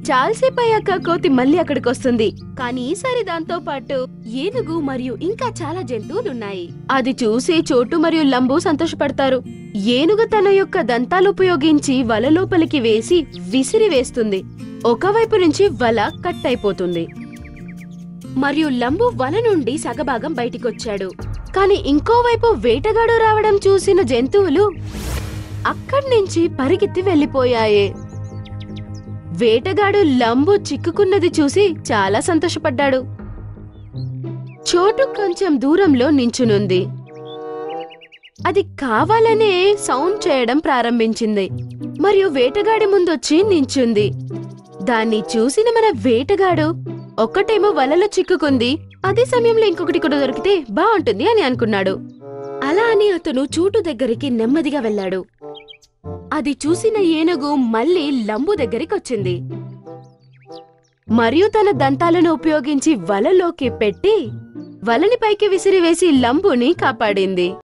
చాలాసేపు అయ్యాక కోతి మళ్ళీ అక్కడికొస్తుంది. కానీ ఈసారి దాంతో పాటు ఏనుగు మరియు ఇంకా చాలా జంతువులున్నాయి. అది చూసి చోటు మరియు లంబు సంతోషపడతారు. ఏనుగు తన యొక్క దంతాలు ఉపయోగించి వల లోపలికి వేసి విసిరివేస్తుంది. ఒకవైపు నుంచి వల కట్ అయిపోతుంది మరియు లంబు వల నుండి సగభాగం బయటికొచ్చాడు. కాని ఇంకోవైపు వేటగాడు రావడం చూసిన జంతువులు అక్కడి నుంచి పరిగెత్తి వెళ్లిపోయాయి. వేటగాడు లంబు చిక్కుకున్నది చూసి చాలా సంతోషపడ్డాడు. చోటు కొంచెం దూరంలో నించునుంది. అది కావాలనే సౌండ్ చేయడం ప్రారంభించింది మరియు వేటగాడి ముందొచ్చి నించుంది. దాన్ని చూసిన మన వేటగాడు ఒక్కటేమో వలలో చిక్కుకుంది, అదే సమయంలో ఇంకొకటి కూడా దొరికితే బాగుంటుంది అని అనుకున్నాడు. అలా అని అతను చోటు దగ్గరికి నెమ్మదిగా వెళ్ళాడు. అది చూసిన ఏనుగు మళ్ళీ లంబు దగ్గరికొచ్చింది మరియు తన దంతాలను ఉపయోగించి వలలోకి పెట్టి వలని పైకి విసిరివేసి లంబుని కాపాడింది.